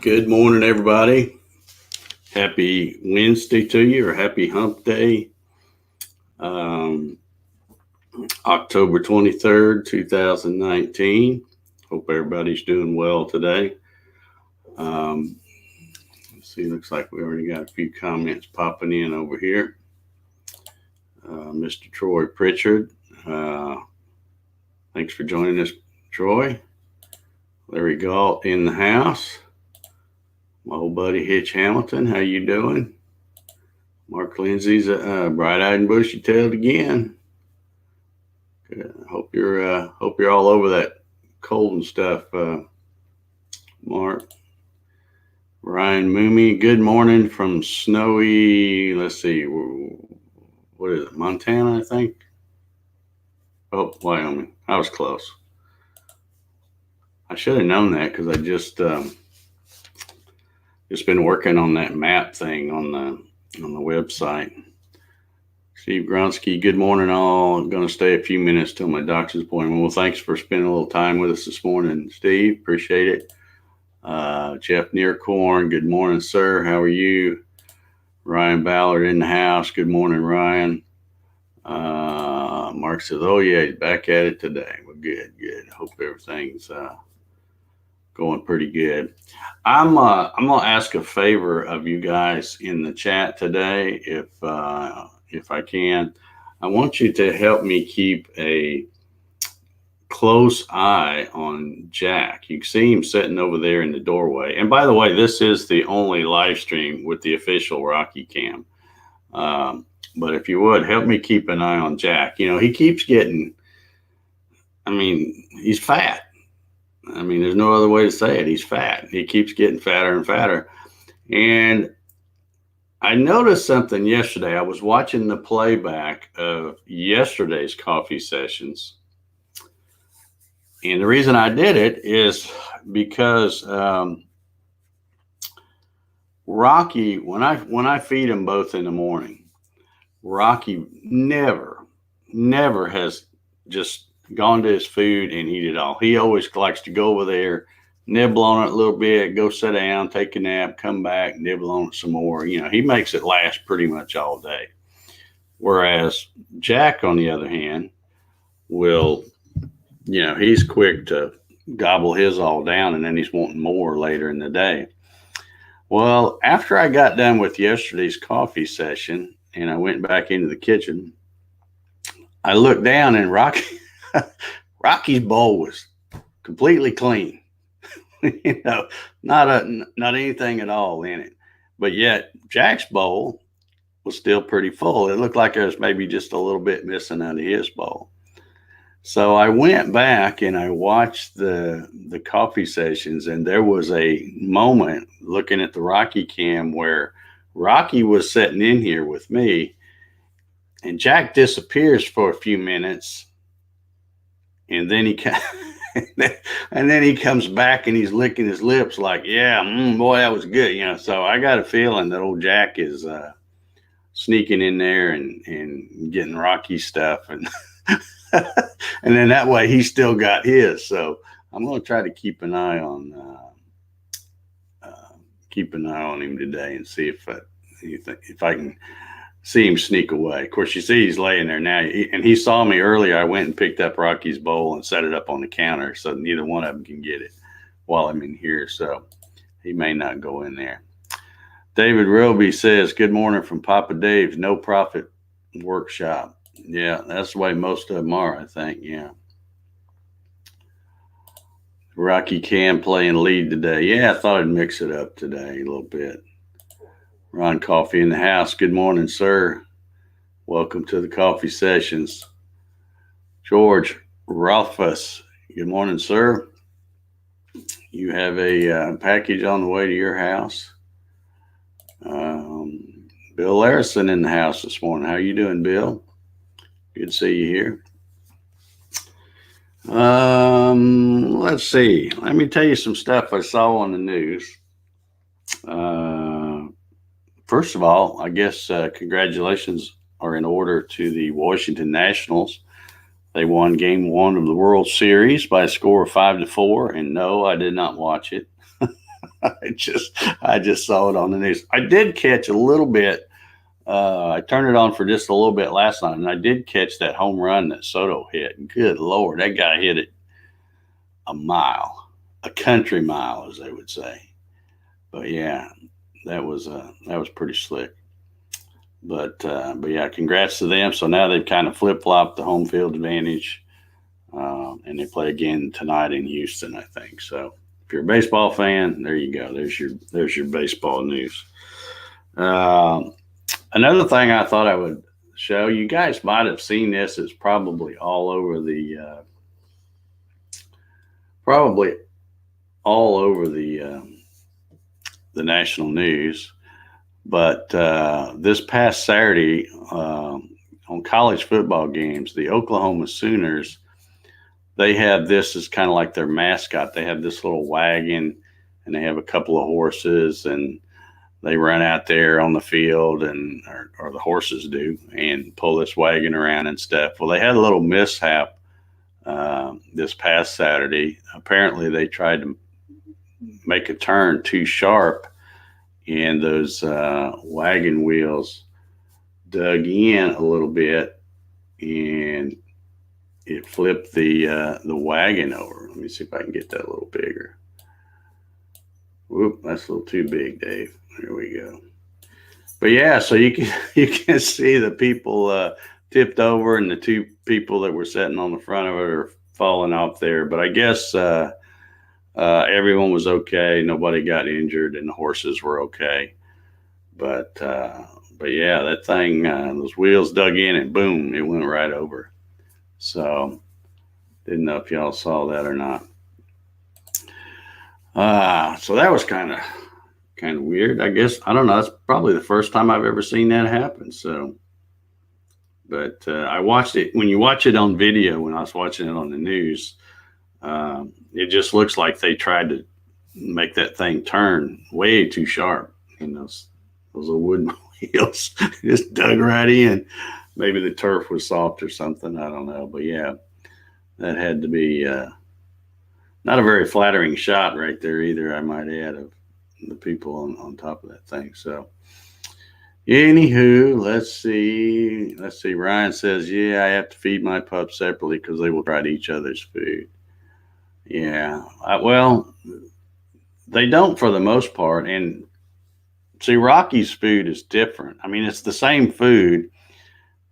Good morning, everybody. Happy Wednesday to you, or happy hump day. October 23rd, 2019. Hope everybody's doing well today. Let's see, looks like we already got a few comments popping in over here. Mr. Troy Pritchard, thanks for joining us, Troy. Larry Galt in the house. My old buddy Hitch Hamilton, how you doing? Mark Lindsay's bright-eyed and bushy-tailed again. Good. Hope you're all over that cold and stuff, Mark. Ryan Mooney, good morning from snowy. Let's see, what is it? Montana, I think. Oh, Wyoming. I was close. I should have known that because I just been working on that map thing on the website. Steve Gronsky, good morning all. I'm going to stay a few minutes till my doctor's appointment. Well, thanks for spending a little time with us this morning, Steve. Appreciate it. Jeff Nearcorn, good morning, sir. How are you? Ryan Ballard in the house. Good morning, Ryan. Mark says, oh, yeah, he's back at it today. Well, good. I hope everything's going pretty good. I'm gonna ask a favor of you guys in the chat today, if I can. I want you to help me keep a close eye on Jack. You can see him sitting over there in the doorway. And by the way, this is the only live stream with the official Rocky Cam. But if you would help me keep an eye on Jack. You know, he keeps getting. He's fat. There's no other way to say it. He's fat. He keeps getting fatter and fatter. And I noticed something yesterday. I was watching the playback of yesterday's coffee sessions. And the reason I did it is because Rocky, when I feed him both in the morning, Rocky never has just gone to his food and eat it all. He always likes to go over there, nibble on it a little bit, go sit down, take a nap, come back, nibble on it some more. You know, he makes it last pretty much all day. Whereas Jack, on the other hand, will, he's quick to gobble his all down, and then he's wanting more later in the day. Well, after I got done with yesterday's coffee session and I went back into the kitchen, I looked down and Rocky's bowl was completely clean. Not anything at all in it. But yet Jack's bowl was still pretty full. It looked like there was maybe just a little bit missing out of his bowl. So I went back and I watched the coffee sessions, and there was a moment looking at the Rocky Cam where Rocky was sitting in here with me, and Jack disappears for a few minutes. And then he comes back and he's licking his lips like, yeah, boy, that was good. So I got a feeling that old Jack is sneaking in there and getting Rocky stuff. And and then that way he still got his. So I'm going to try to keep an eye on him today and see if I can see him sneak away. Of course, you see he's laying there now, and he saw me earlier. I went and picked up Rocky's bowl and set it up on the counter, so neither one of them can get it while I'm in here. So he may not go in there. David Roby says, good morning from Papa Dave's No Profit Workshop. Yeah, that's the way most of them are, I think. Yeah. Rocky Cam playing lead today. Yeah, I thought I'd mix it up today a little bit. Ron Coffee in the house. Good morning, sir. Welcome to the coffee sessions. George Rolfus. Good morning, sir. You have a package on the way to your house. Bill Larison in the house this morning. How you doing, Bill? Good to see you here. Let's see. Let me tell you some stuff I saw on the news. First of all, I guess congratulations are in order to the Washington Nationals. They won Game 1 of the World Series by a score of 5-4. And no, I did not watch it. I just saw it on the news. I did catch a little bit. I turned it on for just a little bit last night, and I did catch that home run that Soto hit. Good Lord, that guy hit it a mile, a country mile, as they would say. But yeah, that was pretty slick. But yeah, congrats to them. So now they've kind of flip flopped the home field advantage, and they play again tonight in Houston, I think. So if you're a baseball fan, there you go. There's your baseball news. Another thing I thought I would show you guys might have seen this. It's probably all over the national news. But this past Saturday on college football games, the Oklahoma Sooners, they have this as kind of like their mascot. They have this little wagon, and they have a couple of horses, and they run out there on the field, or the horses do, and pull this wagon around and stuff. Well, they had a little mishap this past Saturday. Apparently, they tried to make a turn too sharp, and those wagon wheels dug in a little bit, and it flipped the wagon over. Let me see if I can get that a little bigger. Whoop, that's a little too big, Dave. There we go. But yeah, so you can see the people tipped over, and the two people that were sitting on the front of it are falling off there. But I guess everyone was okay. Nobody got injured, and the horses were okay. But yeah, that thing, those wheels dug in, and boom, it went right over. So didn't know if y'all saw that or not. So that was kind of weird, I guess. I don't know. That's probably the first time I've ever seen that happen. So, but I watched it. When you watch it on video, when I was watching it on the news, it just looks like they tried to make that thing turn way too sharp. And those little wooden wheels just dug right in. Maybe the turf was soft or something. I don't know. But yeah, that had to be not a very flattering shot right there either, I might add, of the people on top of that thing. So anywho, let's see. Ryan says, yeah, I have to feed my pups separately because they will try to each other's food. Yeah. Well, they don't for the most part. And see, Rocky's food is different. I mean, it's the same food,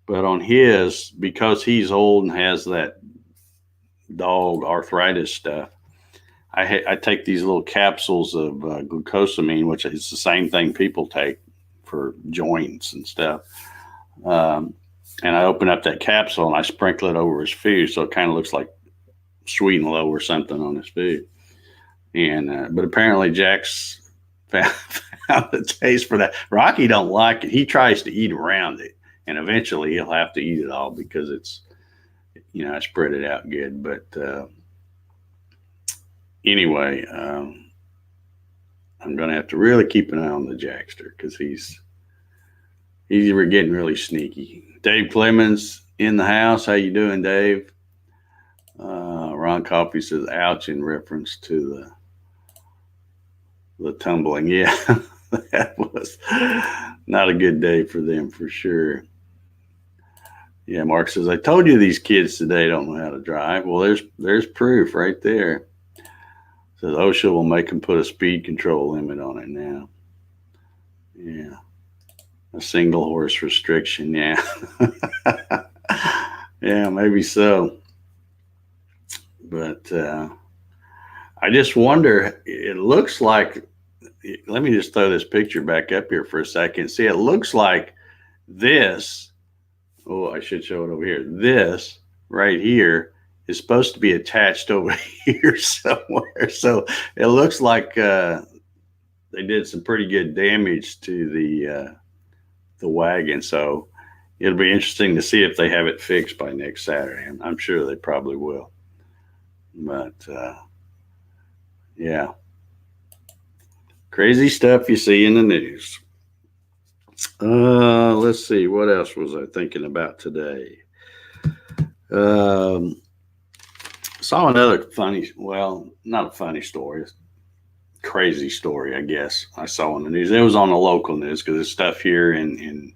but on his, because he's old and has that dog arthritis stuff, I take these little capsules of glucosamine, which is the same thing people take for joints and stuff. And I open up that capsule and I sprinkle it over his food, so it kind of looks like Sweet and Low or something on his food. And but apparently Jack's found the taste for that. Rocky don't like it. He tries to eat around it, and eventually he'll have to eat it all because it's, I spread it out good. But anyway, I'm going to have to really keep an eye on the Jackster because he's getting really sneaky. Dave Clemens in the house. How you doing, Dave? Ron Coffey says, ouch, in reference to the tumbling. Yeah, that was not a good day for them for sure. Yeah, Mark says, I told you these kids today don't know how to drive. Well, there's proof right there. Says OSHA will make them put a speed control limit on it now. Yeah. A single horse restriction. Yeah. Yeah, maybe so. But I just wonder, it looks like, let me just throw this picture back up here for a second. See, it looks like this, I should show it over here. This right here is supposed to be attached over here somewhere. So it looks like they did some pretty good damage to the wagon. So it'll be interesting to see if they have it fixed by next Saturday. I'm sure they probably will. But yeah, crazy stuff you see in the news. Let's see, what else was I thinking about today? Saw another funny, well, not a funny story. crazy story, I guess. I saw on the news. It was on the local news because it's stuff here in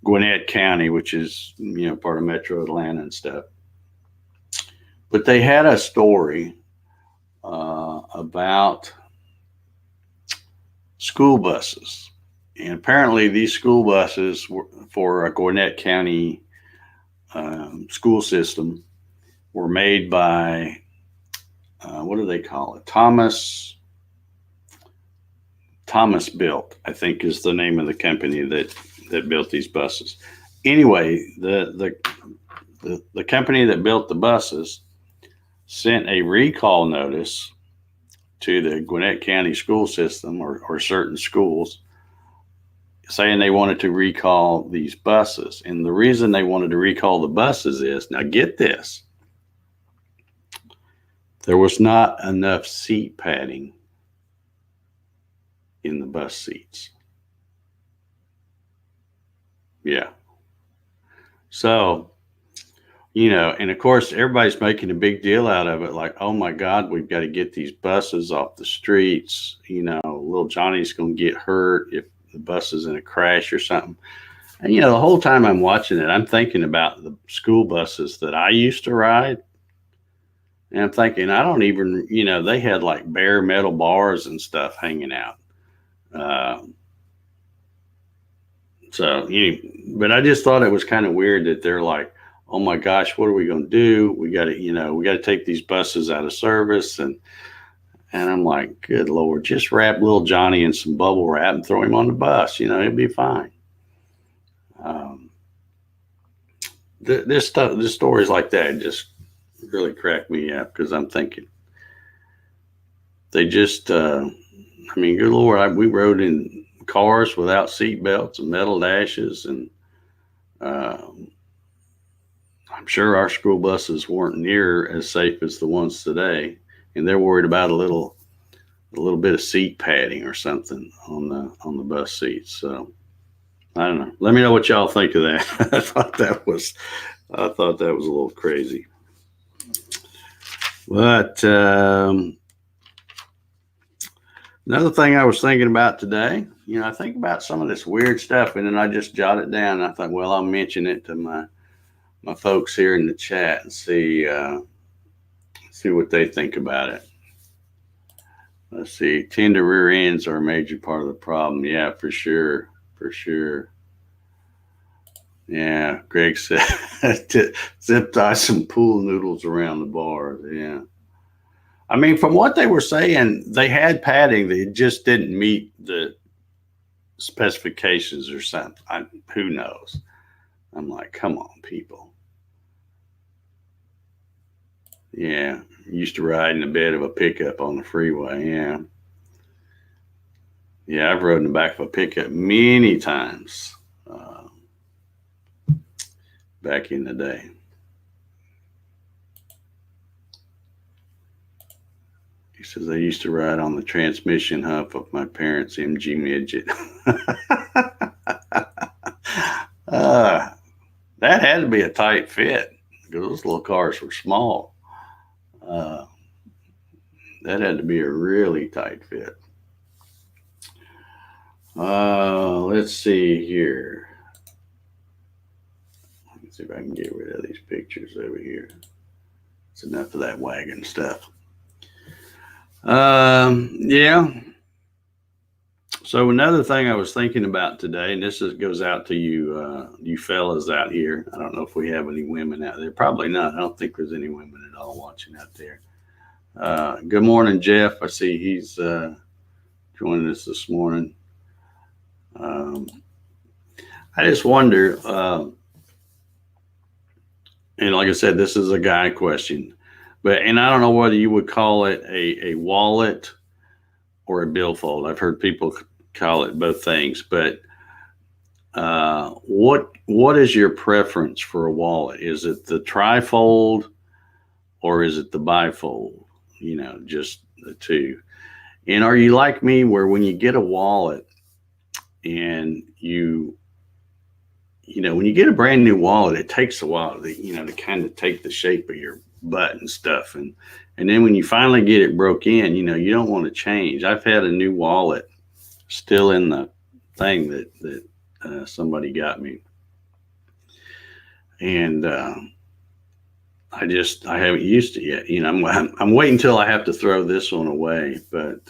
Gwinnett County, which is, part of Metro Atlanta and stuff. But they had a story about school buses. And apparently these school buses were, for a Gwinnett County school system, were made by, what do they call it? Thomas Built, I think, is the name of the company that built these buses. Anyway, the company that built the buses sent a recall notice to the Gwinnett County school system or certain schools saying they wanted to recall these buses. And the reason they wanted to recall the buses is, now get this, there was not enough seat padding in the bus seats. Yeah. So, and of course, everybody's making a big deal out of it. Like, oh my God, we've got to get these buses off the streets. Little Johnny's going to get hurt if the bus is in a crash or something. And, the whole time I'm watching it, I'm thinking about the school buses that I used to ride. And I'm thinking, I don't even, they had like bare metal bars and stuff hanging out. But I just thought it was kind of weird that they're like, oh my gosh, what are we going to do? We got to take these buses out of service. And I'm like, good Lord, just wrap little Johnny in some bubble wrap and throw him on the bus. It'd be fine. This stories like that just really crack me up because I'm thinking they just, good Lord, we rode in cars without seat belts and metal dashes, and I'm sure our school buses weren't near as safe as the ones today, and they're worried about a little bit of seat padding or something on the bus seats. So I don't know. Let me know what y'all think of that. I thought that was a little crazy. But another thing I was thinking about today, I think about some of this weird stuff, and then I just jot it down. And I thought, well, I'll mention it to my folks here in the chat and see what they think about it. Let's see. Tender rear ends are a major part of the problem. Yeah, for sure. Yeah, Greg said zip tie some pool noodles around the bars. Yeah. From what they were saying, they had padding. They just didn't meet the specifications or something. Who knows? I'm like, come on, people. Yeah, used to ride in the bed of a pickup on the freeway. Yeah, I've rode in the back of a pickup many times back in the day. He says, I used to ride on the transmission hump of my parents' MG midget. That had to be a tight fit because those little cars were small. That had to be a really tight fit. Let's see here. Let's see if I can get rid of these pictures over here. It's enough of that wagon stuff. Yeah. So another thing I was thinking about today, and this goes out to you fellas out here. I don't know if we have any women out there. Probably not. I don't think there's any women at all watching out there. Good morning, Jeff. I see he's joining us this morning. I just wonder, and like I said, this is a guy question, and I don't know whether you would call it a wallet or a billfold. I've heard people call it both things, but what is your preference for a wallet? Is it the trifold or is it the bifold? Just the two. And are you like me where when you get a wallet and when you get a brand new wallet, it takes a while to kind of take the shape of your button stuff. And then when you finally get it broke in, you don't want to change. I've had a new wallet still in the thing that somebody got me. And I haven't used it yet. I'm waiting until I have to throw this one away. But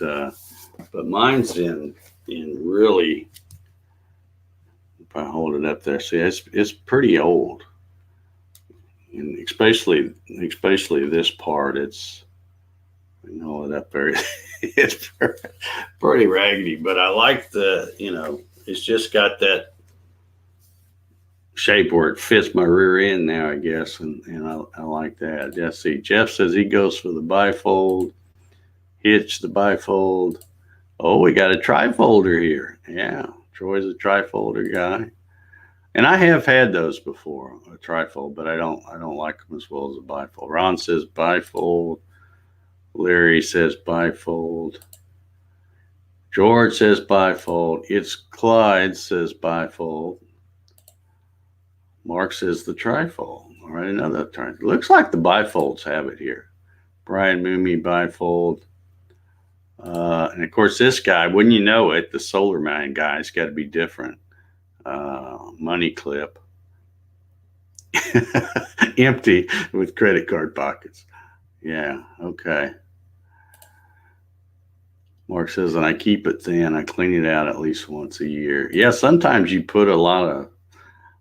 mine's in really. If I hold it up there, see, it's pretty old, and especially this part. I can hold it up there. It's pretty raggedy, but I like it's just got that shape where it fits my rear end now, I guess, and I like that. Yeah, see, Jeff says he goes for the bifold, Hitch the bifold. Oh, we got a trifolder here. Yeah, Troy's a trifolder guy, and I have had those before, a trifold, but I don't like them as well as a bifold. Ron says bifold. Larry says bifold. George says bifold. It's Clyde says bifold. Mark says the trifold. All right, another trifold. Looks like the bifolds have it here. Brian Mooney bifold. And of course, this guy, wouldn't you know it, the Solar Man guy's got to be different. Money clip. Empty with credit card pockets. Yeah, okay. Mark says, and I keep it thin. I clean it out at least once a year. Yeah, sometimes you put a lot of,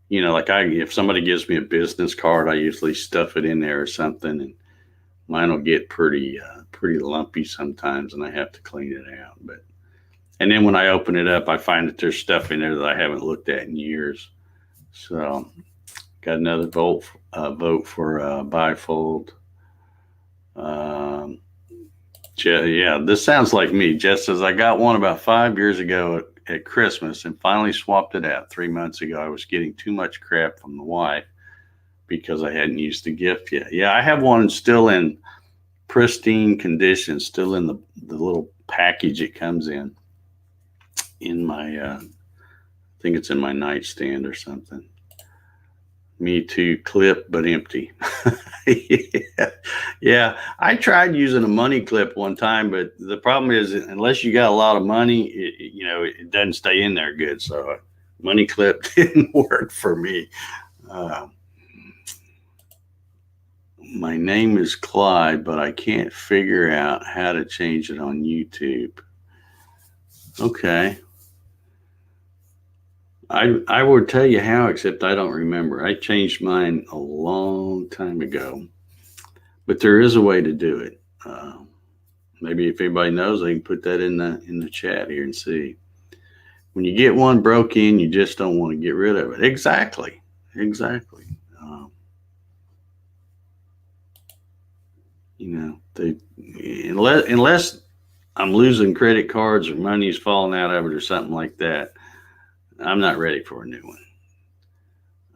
if somebody gives me a business card, I usually stuff it in there or something, and mine will get pretty lumpy sometimes, and I have to clean it out. And then when I open it up, I find that there's stuff in there that I haven't looked at in years. So, got another vote for bifold. Yeah, this sounds like me. Jess says, I got one about 5 years ago at Christmas and finally swapped it out 3 months ago. I was getting too much crap from the wife because I hadn't used the gift yet. Yeah, I have one still in pristine condition, still in the little package it comes in my, I think it's in my nightstand or something. Me too, clip, but empty. Yeah, I tried using a money clip one time, but the problem is unless you got a lot of money, it doesn't stay in there good. So money clip didn't work for me. My name is Clyde, but I can't figure out how to change it on YouTube. Okay. I would tell you how, except I don't remember. I changed mine a long time ago, but there is a way to do it. Maybe if anybody knows, they can put that in the chat here and see. When you get one broke in, you just don't want to get rid of it. Exactly. Unless I'm losing credit cards or money's falling out of it or something like that, I'm not ready for a new one.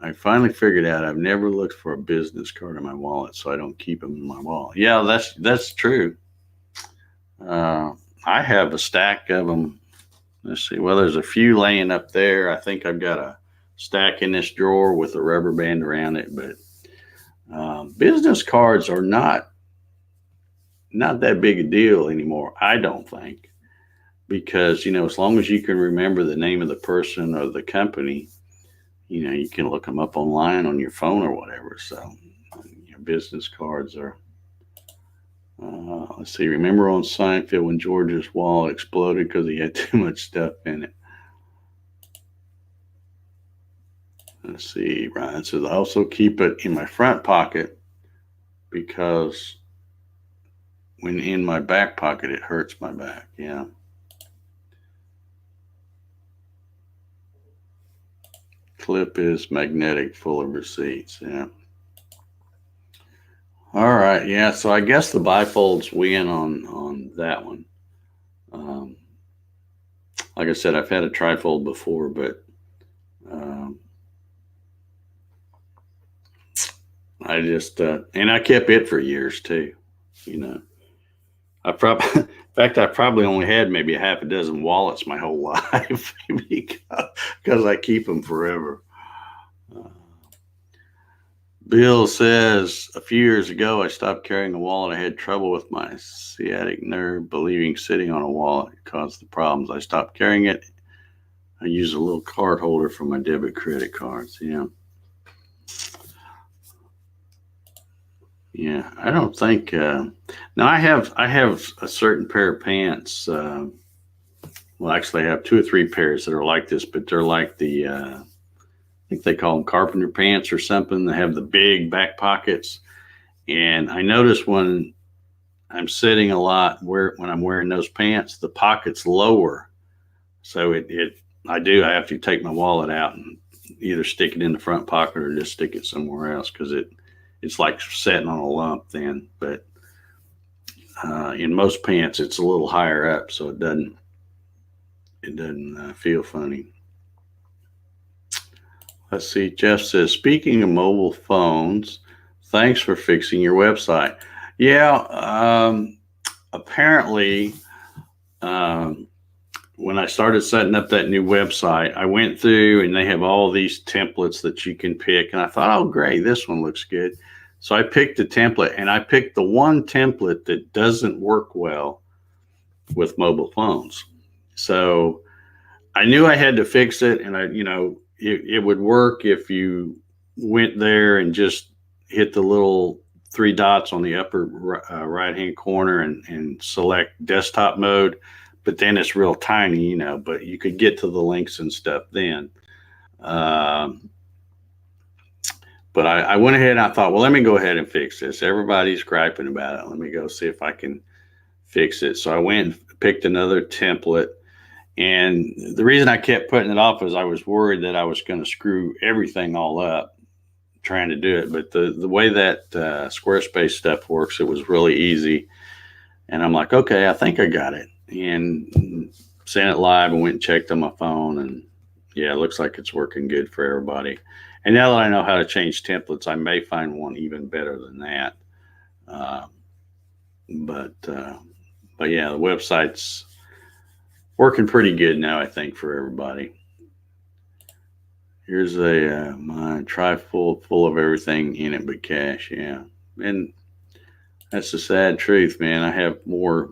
I finally figured out I've never looked for a business card in my wallet, so I don't keep them in my wallet. Yeah, that's true. I have a stack of them. Let's see. Well, there's a few laying up there. I think I've got a stack in this drawer with a rubber band around it. But business cards are not that big a deal anymore, I don't think. Because, as long as you can remember the name of the person or the company, you can look them up online on your phone or whatever. So your business cards are, let's see, remember on Seinfeld when George's wallet exploded because he had too much stuff in it. Let's see, Ryan says, I also keep it in my front pocket because when in my back pocket, it hurts my back. Yeah. Clip is magnetic, full of receipts. Yeah. All right. Yeah. So I guess the bifolds win on that one. Like I said, I've had a trifold before, but I just and I kept it for years too. I probably only had maybe a half a dozen wallets my whole life because I keep them forever. Bill says, a few years ago, I stopped carrying a wallet. I had trouble with my sciatic nerve, believing sitting on a wallet caused the problems. I stopped carrying it. I use a little card holder for my debit credit cards. Yeah. Yeah. I don't think, now I have a certain pair of pants. Well, actually I have two or three pairs that are like this, but they're like I think they call them carpenter pants or something. They have the big back pockets. And I notice when I'm sitting a lot when I'm wearing those pants, the pocket's lower. So I have to take my wallet out and either stick it in the front pocket or just stick it somewhere else because it's like sitting on a lump then. But in most pants, it's a little higher up, so it doesn't feel funny. Let's see. Jeff says, speaking of mobile phones, thanks for fixing your website. Yeah, apparently, when I started setting up that new website, I went through and they have all these templates that you can pick. And I thought, oh, great, this one looks good. So I picked a template, and I picked the one template that doesn't work well with mobile phones. So I knew I had to fix it, and it would work if you went there and just hit the little three dots on the upper right-hand corner and select desktop mode. But then it's real tiny, but you could get to the links and stuff then. But I went ahead and I thought, well, let me go ahead and fix this. Everybody's griping about it. Let me go see if I can fix it. So I went and picked another template. And the reason I kept putting it off is I was worried that I was going to screw everything all up trying to do it. But the way that Squarespace stuff works, it was really easy. And I'm like, okay, I think I got it. And sent it live and went and checked on my phone. And yeah, it looks like it's working good for everybody. And now that I know how to change templates, I may find one even better than that. But yeah, the website's working pretty good now, I think, for everybody. Here's my try full of everything in it but cash. Yeah. And that's the sad truth, man. I have more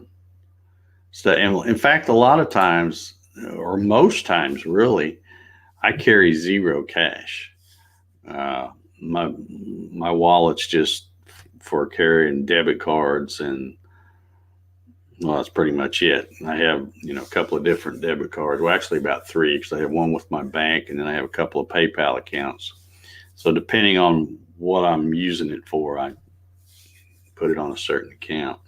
stuff. And in fact, a lot of times, or most times really, I carry zero cash. My wallet's just for carrying debit cards, and well, that's pretty much it. I have a couple of different debit cards. Well, actually about three, because I have one with my bank, and then I have a couple of PayPal accounts. So depending on what I'm using it for, I put it on a certain account.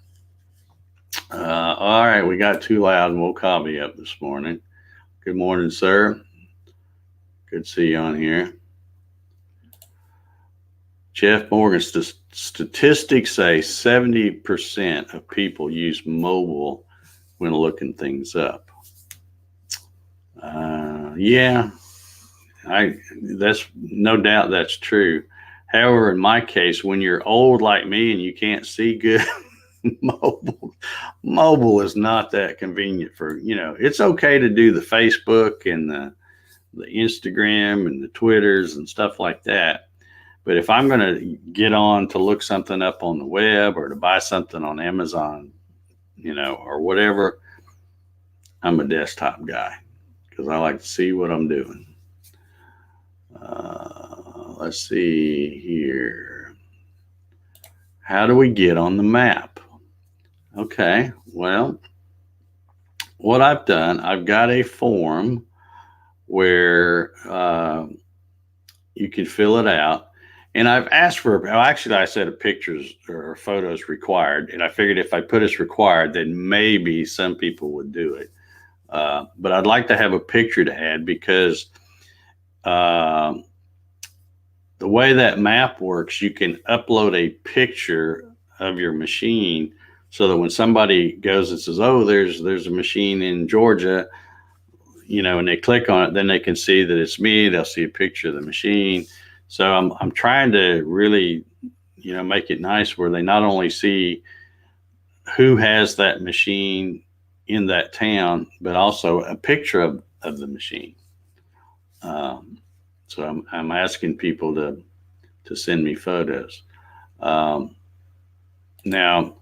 All right, we got Too Loud and Wokabi up this morning. Good morning, sir. Good to see you on here. Jeff Morgan, statistics say 70% of people use mobile when looking things up. Yeah, that's no doubt that's true. However, in my case, when you're old like me and you can't see good, mobile is not that convenient for, it's okay to do the Facebook and the Instagram and the Twitters and stuff like that. But if I'm going to get on to look something up on the web or to buy something on Amazon, or whatever, I'm a desktop guy because I like to see what I'm doing. Let's see here. How do we get on the map? Okay, well, what I've done, I've got a form where you can fill it out. And I've asked for, actually, I said pictures or photos required. And I figured if I put as required, then maybe some people would do it. But I'd like to have a picture to add because the way that map works, you can upload a picture of your machine so that when somebody goes and says, oh, there's a machine in Georgia, and they click on it, then they can see that it's me. They'll see a picture of the machine. So I'm trying to really, make it nice where they not only see who has that machine in that town, but also a picture of the machine. So I'm asking people to to send me photos. Now,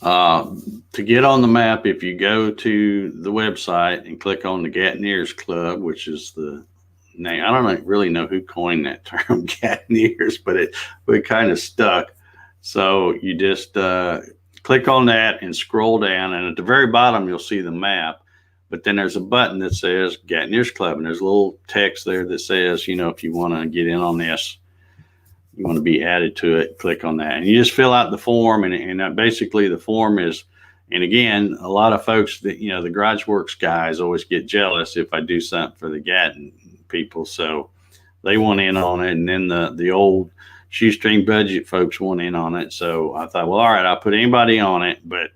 to get on the map, if you go to the website and click on the Gattoneers Club, which is the name, I don't really know who coined that term, Gattoneers, but it kind of stuck. So you just click on that and scroll down, and at the very bottom you'll see the map. But then there's a button that says Gattoneers Club, and there's a little text there that says, you know, if you want to get in on this, you want to be added to it, click on that. And you just fill out the form, and basically the form is, and again, a lot of folks that, you know, the Garage Works guys always get jealous if I do something for the Gatton people. So they want in on it. And then the old shoestring budget folks want in on it. So I thought, well, all right, I'll put anybody on it, but,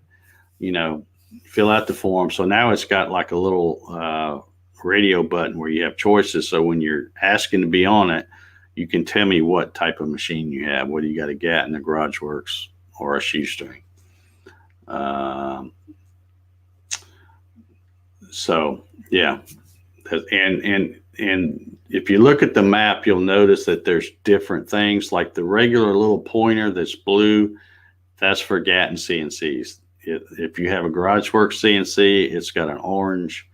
you know, fill out the form. So now it's got like a little radio button where you have choices. So when you're asking to be on it, you can tell me what type of machine you have, whether you got a Gatton, a Garage Works, or a shoestring. So yeah, and if you look at the map, you'll notice that there's different things, like the regular little pointer that's blue. That's for Gatton CNCs. If you have a Garage Works CNC, it's got an orange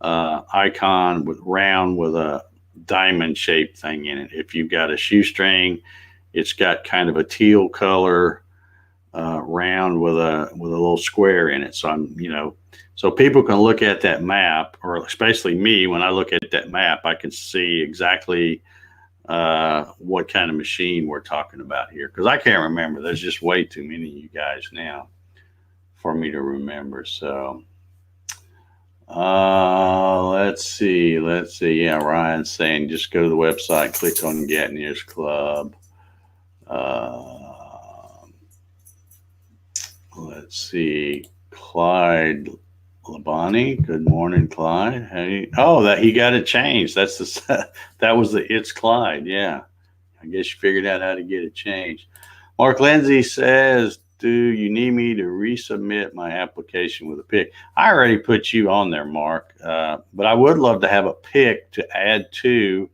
icon with round with a diamond shaped thing in it. If you've got a shoestring, it's got kind of a teal color round with a little square in it. So so people can look at that map, or especially me, when I look at that map, I can see exactly what kind of machine we're talking about here, because I can't remember. There's just way too many of you guys now for me to remember. So let's see. Yeah, Ryan's saying just go to the website, click on Gattoneers Club. Let's see. Clyde Labani. Good morning, Clyde. Hey. Oh, that he got it changed. That's that was the It's Clyde. Yeah. I guess you figured out how to get it changed. Mark Lindsay says, do you need me to resubmit my application with a pic? I already put you on there, Mark, but I would love to have a pic to add to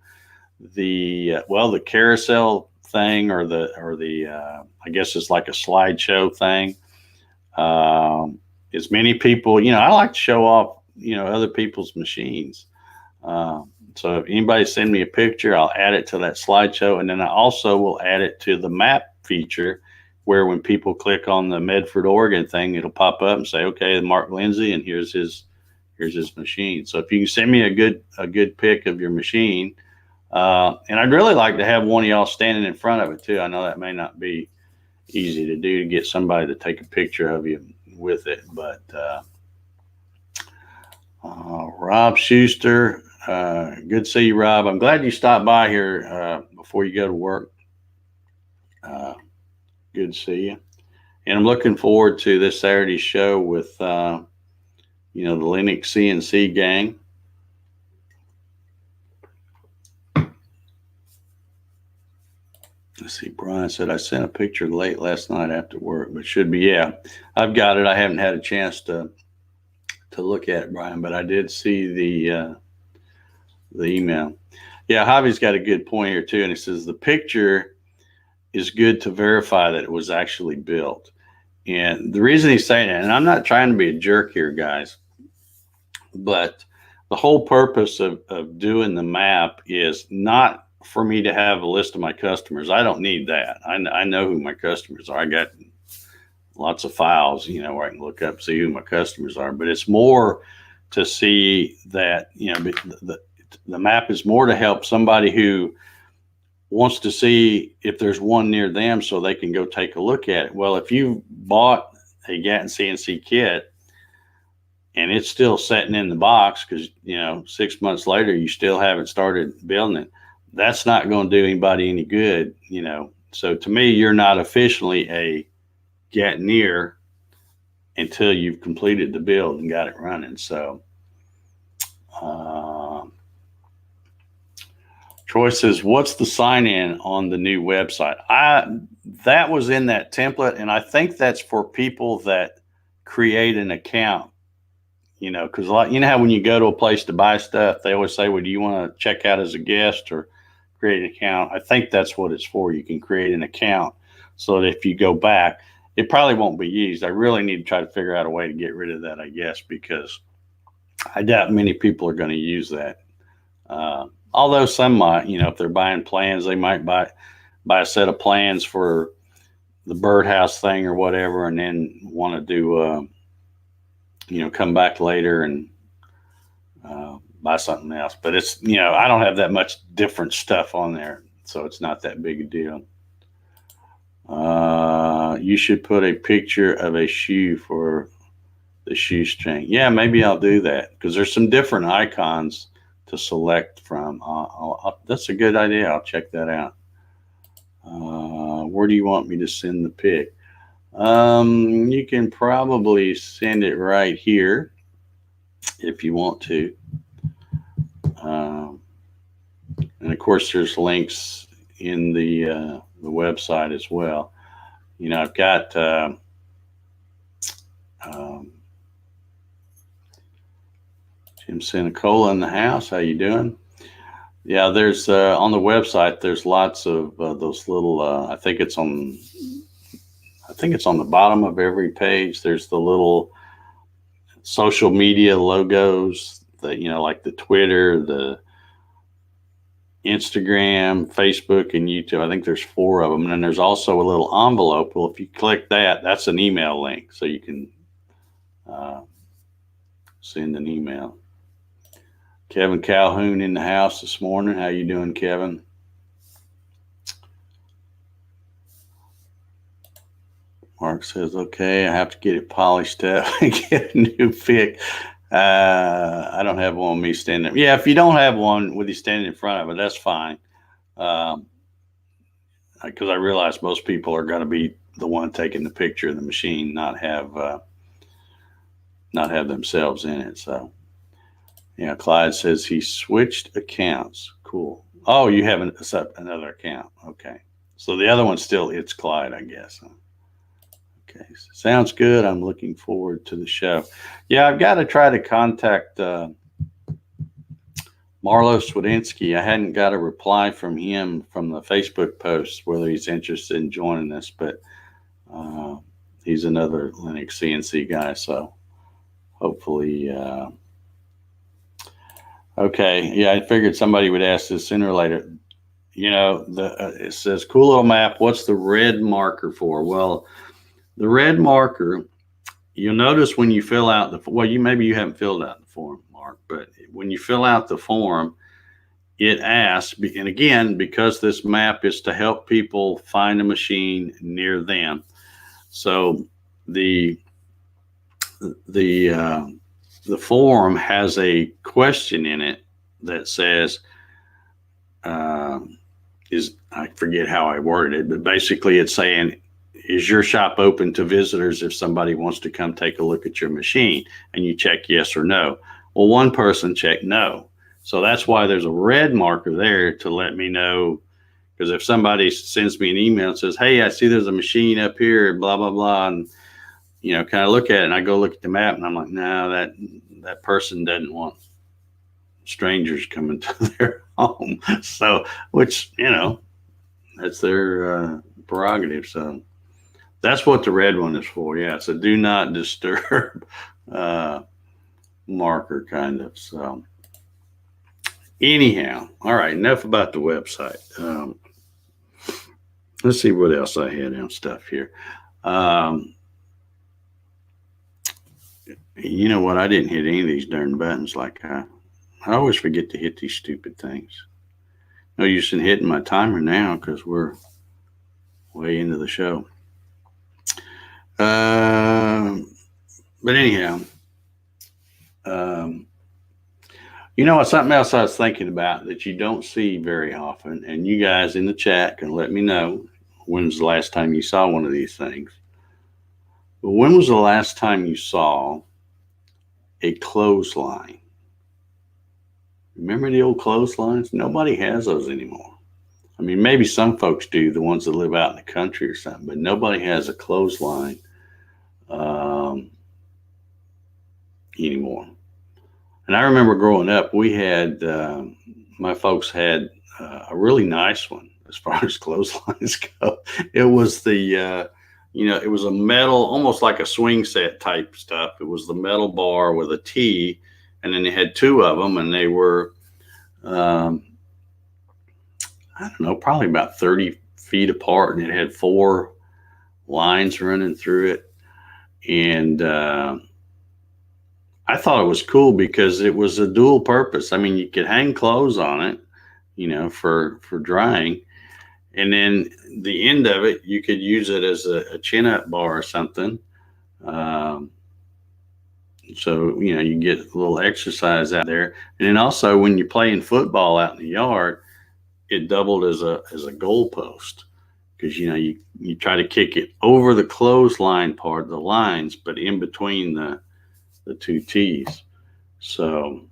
the the carousel thing, or the I guess it's like a slideshow thing. As many people, I like to show off, other people's machines. So if anybody send me a picture, I'll add it to that slideshow, and then I also will add it to the map feature, where when people click on the Medford, Oregon thing, it'll pop up and say, okay, Mark Lindsay, and here's his machine. So if you can send me a good pic of your machine, and I'd really like to have one of y'all standing in front of it too. I know that may not be easy to do, to get somebody to take a picture of you with it, but Rob Schuster, good to see you, Rob. I'm glad you stopped by here before you go to work. Good to see you. And I'm looking forward to this Saturday's show with, the Linux CNC gang. Let's see. Brian said, I sent a picture late last night after work, but should be, yeah, I've got it. I haven't had a chance to look at it, Brian, but I did see the email. Yeah, Javi's got a good point here too. And he says the picture is good to verify that it was actually built. And the reason he's saying that, and I'm not trying to be a jerk here, guys, but the whole purpose of doing the map is not for me to have a list of my customers. I don't need that. I know who my customers are. I got lots of files, where I can look up, see who my customers are, but it's more to see that, the map is more to help somebody who wants to see if there's one near them so they can go take a look at it. Well, if you bought a Gatton CNC kit and it's still sitting in the box because, 6 months later, you still haven't started building it, that's not going to do anybody any good, So to me, you're not officially a Gattoneer until you've completed the build and got it running. So, Troy says, what's the sign-in on the new website? That was in that template, and I think that's for people that create an account, because how when you go to a place to buy stuff, they always say, well, do you want to check out as a guest or create an account. I think that's what it's for. You can create an account so that if you go back, it probably won't be used. I really need to try to figure out a way to get rid of that, I guess, because I doubt many people are going to use that. Although some might, if they're buying plans, they might buy a set of plans for the birdhouse thing or whatever, and then want to do, come back later and buy something else. But it's, I don't have that much different stuff on there, so it's not that big a deal. You should put a picture of a shoe for the shoestring. Yeah, maybe I'll do that because there's some different icons to select from. That's a good idea. I'll check that out. Where do you want me to send the pic? You can probably send it right here if you want to. And of course, there's links in the website as well. I've got Jim Senicola in the house. How you doing? Yeah, there's on the website. There's lots of those little. I think it's on the bottom of every page. There's the little social media logos that like the Twitter, the Instagram, Facebook, and YouTube. I think there's 4 of them. And then there's also a little envelope. Well, if you click that, that's an email link, so you can send an email. Kevin Calhoun in the house this morning. How you doing, Kevin? Mark says, okay, I have to get it polished up and get a new pick. I don't have one with me standing. Yeah, if you don't have one with you standing in front of it, that's fine. Because I realize most people are going to be the one taking the picture of the machine, not have themselves in it. So, yeah, Clyde says he switched accounts. Cool. Oh, you have another account. Okay. So the other one's still, it's Clyde, I guess. Okay, sounds good. I'm looking forward to the show. Yeah, I've got to try to contact Marlo Swedinsky. I hadn't got a reply from him from the Facebook post whether he's interested in joining us, but he's another Linux CNC guy, so hopefully. Okay, yeah, I figured somebody would ask this sooner or later. It says, cool little map. What's the red marker for? Well, the red marker, you'll notice when you fill out maybe you haven't filled out the form, Mark, but when you fill out the form, it asks, and again, because this map is to help people find a machine near them. So the form has a question in it that says, I forget how I worded it, but basically it's saying, is your shop open to visitors if somebody wants to come take a look at your machine? And you check yes or no. Well, one person checked no. So that's why there's a red marker there to let me know. Because if somebody sends me an email and says, hey, I see there's a machine up here, blah, blah, blah, and, kind of look at it, and I go look at the map, and I'm like, no, that person doesn't want strangers coming to their home. So, which, that's their prerogative. So that's what the red one is for. Yeah, it's a do not disturb marker kind of. So anyhow, all right, enough about the website. Let's see what else I had on stuff here. You know what? I didn't hit any of these darn buttons. Like I always forget to hit these stupid things. No use in hitting my timer now because we're way into the show. But anyhow, something else I was thinking about that you don't see very often, and you guys in the chat can let me know when's the last time you saw one of these things. But when was the last time you saw a clothesline? Remember the old clotheslines? Nobody has those anymore. I mean, maybe some folks do, the ones that live out in the country or something, but nobody has a clothesline anymore. And I remember growing up, we had, my folks had a really nice one as far as clotheslines go. It was it was a metal, almost like a swing set type stuff. It was the metal bar with a T, and then they had two of them, and they were, um, I don't know, probably about 30 feet apart, and it had four lines running through it. And I thought it was cool because it was a dual purpose. I mean, you could hang clothes on it, for drying, and then the end of it, you could use it as a chin up bar or something. Um, so you get a little exercise out there, and then also when you're playing football out in the yard, it doubled as a goal post because you try to kick it over the clothesline part of the lines, but in between the two tees. So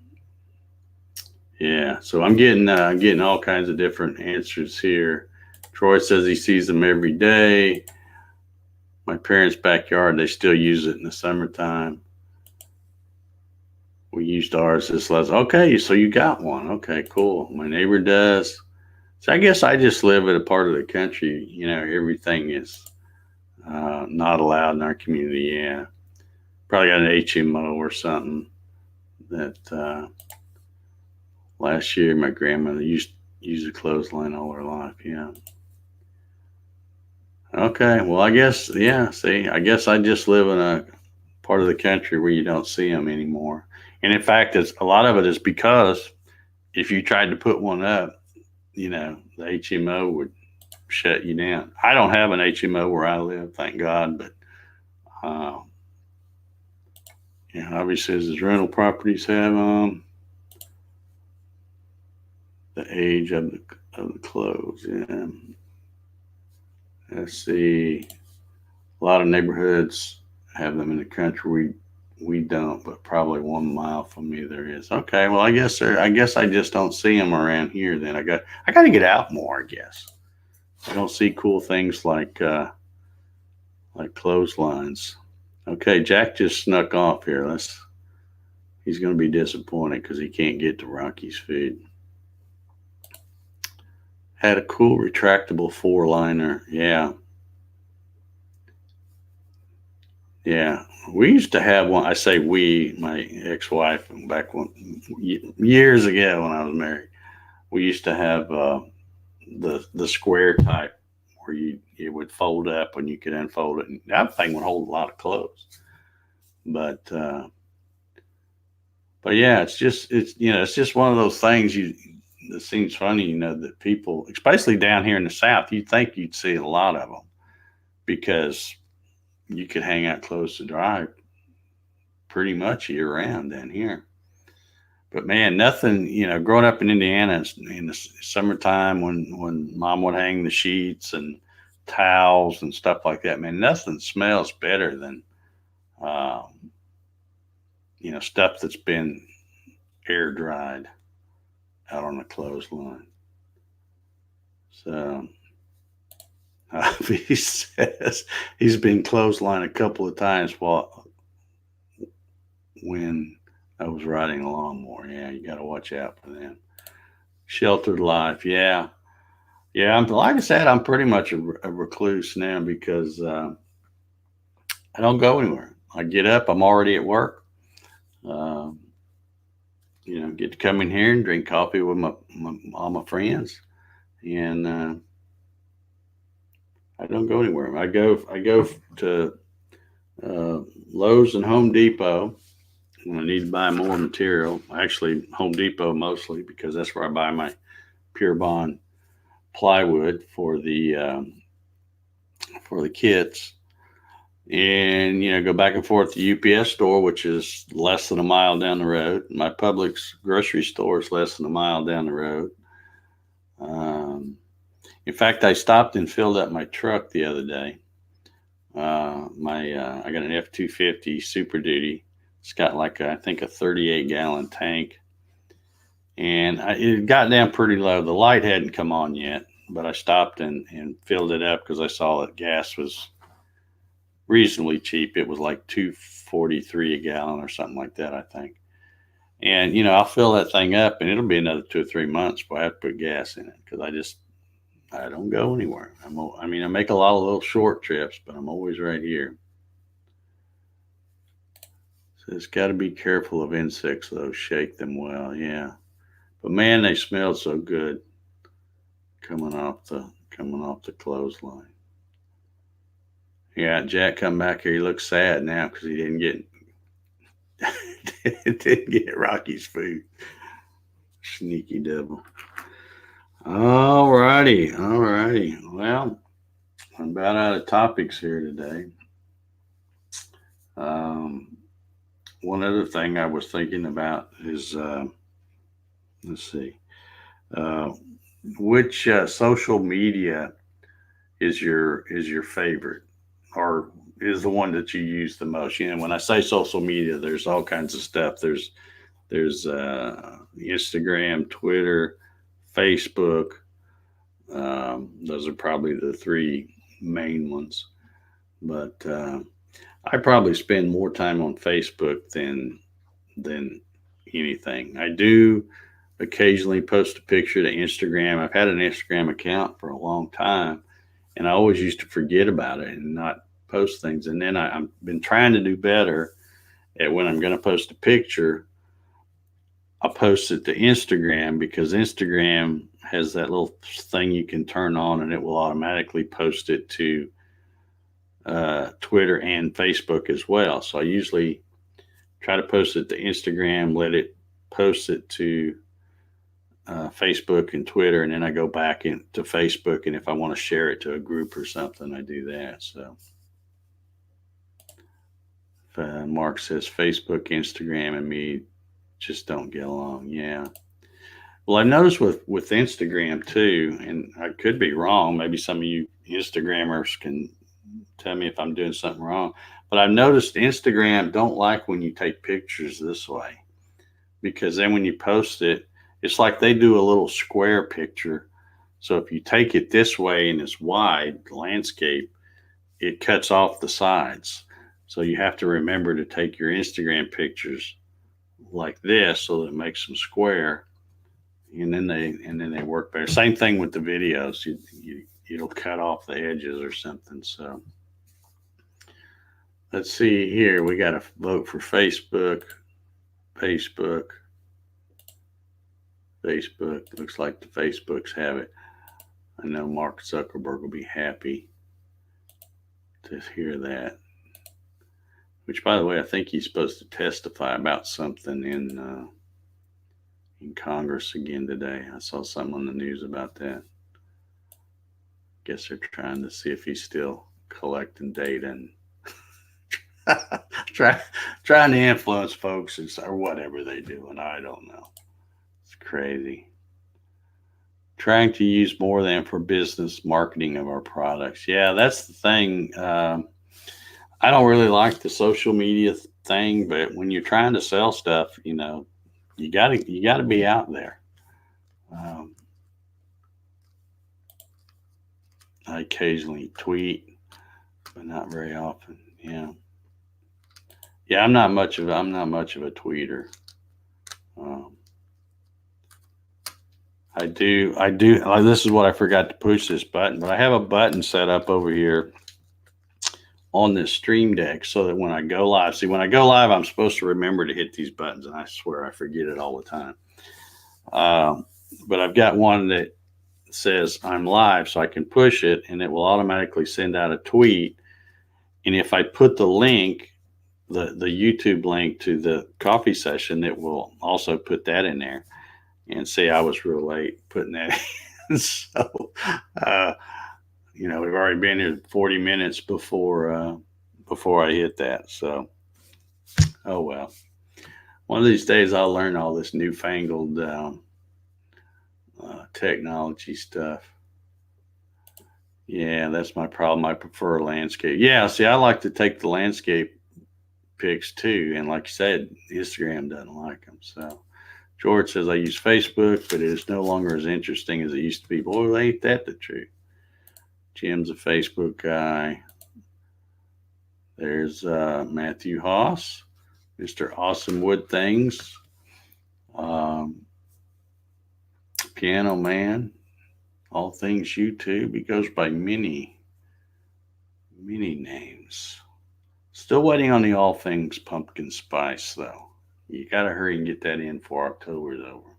yeah, so I'm getting all kinds of different answers here. Troy says he sees them every day. My parents' backyard, they still use it in the summertime. We used ours this last. Okay, so you got one. Okay, cool. My neighbor does. So I guess I just live in a part of the country. Everything is not allowed in our community. Yeah, probably got an HMO or something. That last year my grandmother used a clothesline all her life. Yeah. Okay. Well, I guess yeah. See, I guess I just live in a part of the country where you don't see them anymore. And in fact, a lot of it is because if you tried to put one up, the HMO would shut you down. I don't have an HMO where I live, thank God, but uh, obviously, as rental properties have the age of the clothes. Yeah. Let's see. A lot of neighborhoods have them in the country. We don't, but probably 1 mile from me there is. Okay, well, I guess I just don't see them around here. Then I got to get out more. I guess I don't see cool things like clotheslines. Okay, Jack just snuck off here. He's going to be disappointed because he can't get to Rocky's food. Had a cool retractable four-liner. Yeah. Yeah. We used to have one. I say we, my ex-wife, back years ago when I was married, we used to have the square type where it would fold up and you could unfold it. And that thing would hold a lot of clothes. But yeah, it's just one of those things that seems funny, that people, especially down here in the South, you'd think you'd see a lot of them because you could hang out clothes to dry pretty much year round down here. But man, nothing, growing up in Indiana in the summertime when mom would hang the sheets and towels and stuff like that, man, nothing smells better than, stuff that's been air dried out on the clothesline. So he says he's been clotheslined a couple of times when I was riding a lawnmower. Yeah, you got to watch out for them. Sheltered life. Yeah. Yeah. Like I said, I'm pretty much a recluse now because I don't go anywhere. I get up, I'm already at work. Get to come in here and drink coffee with all my friends. And I don't go anywhere. I go to Lowe's and Home Depot when I need to buy more material. Actually, Home Depot mostly because that's where I buy my Pure Bond plywood for the kits. And go back and forth to UPS store, which is less than a mile down the road. My Publix grocery store is less than a mile down the road. In fact, I stopped and filled up my truck the other day. I got an F-250 Super Duty. It's got I think a 38-gallon tank, and it got down pretty low. The light hadn't come on yet, but I stopped and filled it up because I saw that gas was reasonably cheap. It was like $2.43 a gallon or something like that, I think. And, I'll fill that thing up and it'll be another 2 or 3 months before I have to put gas in it because I don't go anywhere. I make a lot of little short trips, but I'm always right here. So it's got to be careful of insects, though. Shake them well, yeah. But man, they smelled so good coming off the clothesline. Yeah, Jack come back here. He looks sad now because he didn't get didn't get Rocky's food. Sneaky devil. All righty. Well, I'm about out of topics here today. One other thing I was thinking about is, let's see, uh, which social media is your favorite, or is the one that you use the most? When I say social media, there's all kinds of stuff. There's Instagram, Twitter, Facebook. Those are probably the three main ones. But I probably spend more time on Facebook than anything. I do occasionally post a picture to Instagram. I've had an Instagram account for a long time, and I always used to forget about it and not post things. And then I've been trying to do better at when I'm going to post a picture, I'll post it to Instagram because Instagram has that little thing you can turn on and it will automatically post it to Twitter and Facebook as well. So I usually try to post it to Instagram, let it post it to Facebook and Twitter, and then I go back into Facebook. And if I want to share it to a group or something, I do that. So Mark says Facebook, Instagram, and me just don't get along. Yeah. Well, I've noticed with Instagram too, and I could be wrong. Maybe some of you Instagrammers can tell me if I'm doing something wrong. But I've noticed Instagram don't like when you take pictures this way because then when you post it, it's like they do a little square picture. So if you take it this way and it's wide landscape, it cuts off the sides. So you have to remember to take your Instagram pictures like this so that it makes them square, and then they work better. Same thing with the videos. It'll cut off the edges or something. So let's see here. We got to vote for Facebook. Looks like the Facebooks have it. I know Mark Zuckerberg will be happy to hear that. Which, by the way, I think he's supposed to testify about something in Congress again today. I saw something on the news about that. Guess they're trying to see if he's still collecting data and trying to influence folks or whatever they do, and I don't know. It's crazy. Trying to use more than for business marketing of our products. Yeah, that's the thing. I don't really like the social media thing, but when you're trying to sell stuff, you gotta be out there. I occasionally tweet, but not very often. Yeah. I'm not much of a tweeter. I do. This is what I forgot to push this button, but I have a button set up over here on this stream deck so that when I go live, I'm supposed to remember to hit these buttons, and I swear I forget it all the time. But I've got one that says I'm live, so I can push it and it will automatically send out a tweet. And if I put the link, the YouTube link to the coffee session, it will also put that in there. And see, I was real late putting that in. So we've already been here 40 minutes before I hit that. So, oh well. One of these days I'll learn all this newfangled technology stuff. Yeah, that's my problem. I prefer landscape. Yeah, see, I like to take the landscape pics too. And like you said, Instagram doesn't like them. So George says, I use Facebook, but it is no longer as interesting as it used to be. Boy, ain't that the truth. Jim's a Facebook guy. There's Matthew Haas, Mr. Awesome Wood Things. Um, Piano Man, all things YouTube. He goes by many names. Still waiting on the all things pumpkin spice though. You got to hurry and get that in before October's over.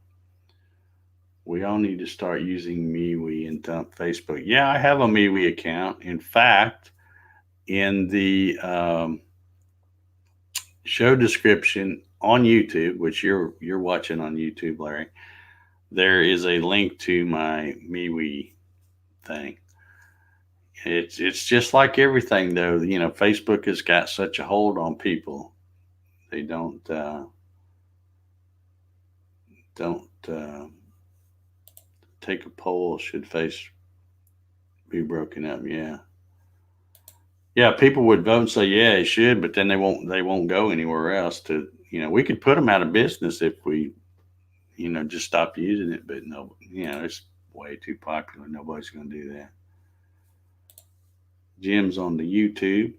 We all need to start using MeWe and dump Facebook. Yeah, I have a MeWe account. In fact, in the show description on YouTube, which you're watching on YouTube, Larry, there is a link to my MeWe thing. It's just like everything though. You know, Facebook has got such a hold on people. They don't take a poll. Should face be broken up? Yeah, yeah. People would vote and say yeah, it should, but then they won't go anywhere else. To we could put them out of business if we just stop using it. But no, it's way too popular. Nobody's going to do that. Jim's on the YouTube.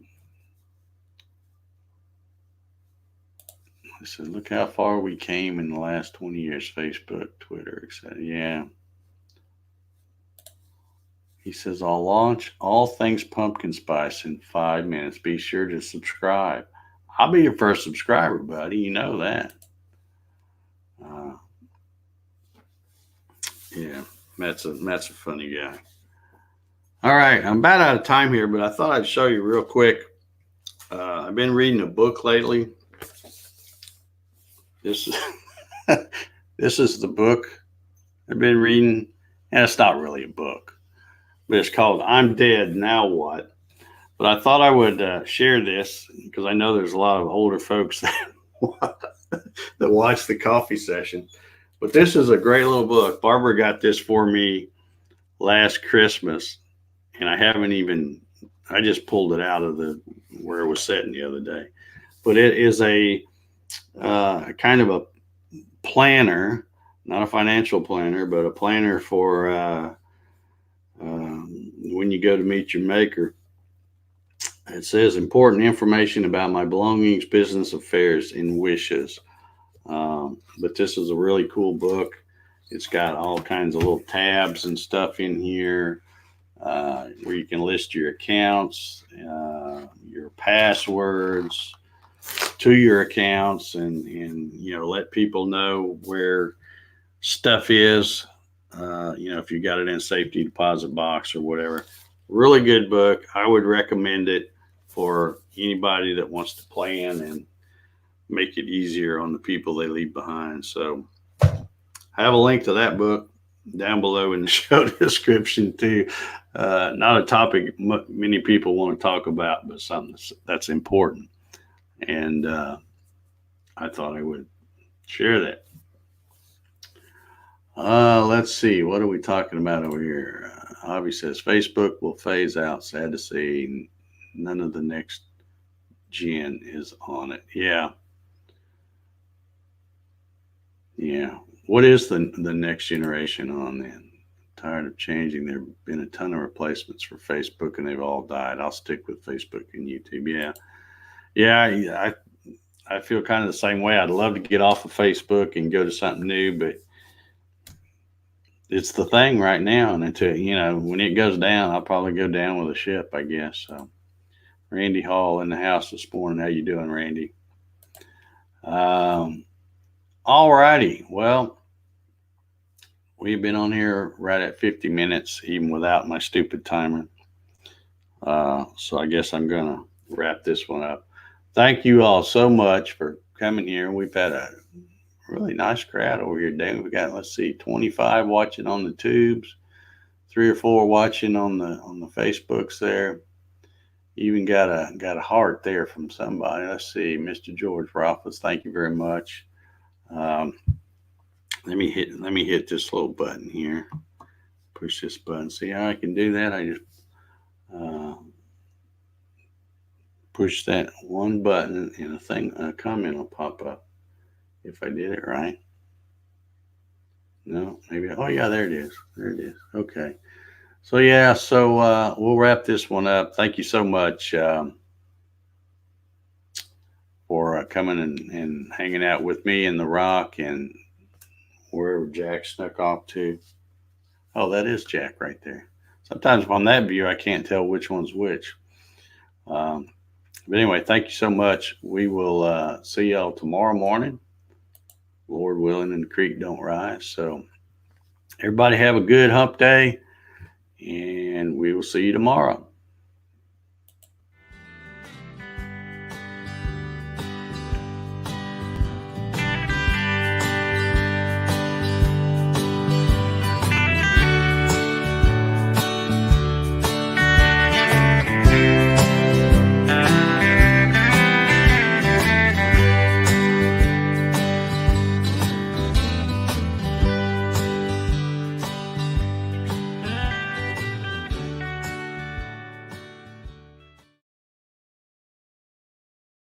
He says, look how far we came in the last 20 years. Facebook, Twitter, etc. Yeah. He says, I'll launch all things pumpkin spice in 5 minutes. Be sure to subscribe. I'll be your first subscriber, buddy. You know that. Yeah, Matt's a funny guy. All right, I'm about out of time here, but I thought I'd show you real quick. I've been reading a book lately. This is this is the book I've been reading, and it's not really a book, but it's called "I'm Dead, Now What." But I thought I would share this because I know there's a lot of older folks that watch the coffee session. But this is a great little book. Barbara got this for me last Christmas, and I just pulled it out of where it was sitting the other day. But it is a kind of a planner, not a financial planner, but a planner for when you go to meet your maker. It says important information about my belongings, business affairs, and wishes. But this is a really cool book. It's got all kinds of little tabs and stuff in here where you can list your accounts, your passwords to your accounts, and let people know where stuff is. If you got it in a safety deposit box or whatever. Really good book. I would recommend it for anybody that wants to plan and make it easier on the people they leave behind. So I have a link to that book down below in the show description too. Not a topic many people want to talk about, but something that's important. And I thought I would share that. Let's see. What are we talking about over here? Avi says Facebook will phase out. Sad to say, none of the next gen is on it. Yeah. What is the next generation on then? Tired of changing. There have been a ton of replacements for Facebook, and they've all died. I'll stick with Facebook and YouTube. Yeah. I feel kind of the same way. I'd love to get off of Facebook and go to something new, but it's the thing right now. And until, when it goes down, I'll probably go down with a ship, I guess. So Randy Hall in the house this morning. How you doing, Randy? All righty. Well, we've been on here right at 50 minutes, even without my stupid timer. So I guess I'm going to wrap this one up. Thank you all so much for coming here. We've had a really nice crowd over here today. We got, 25 watching on the tubes, 3 or 4 watching on the Facebooks there. Even got a heart there from somebody. Let's see, Mr. George Rothfuss. Thank you very much. Let me hit this little button here. Push this button. See how I can do that? I just push that one button and a comment will pop up. If I did it right. No, maybe. Oh yeah, there it is. Okay. So we'll wrap this one up. Thank you so much for coming and hanging out with me and The Rock, and wherever Jack snuck off to. Oh, that is Jack right there. Sometimes on that view, I can't tell which one's which. But anyway, thank you so much. We will see y'all tomorrow morning, Lord willing, and the creek don't rise. So everybody have a good hump day, and we will see you tomorrow.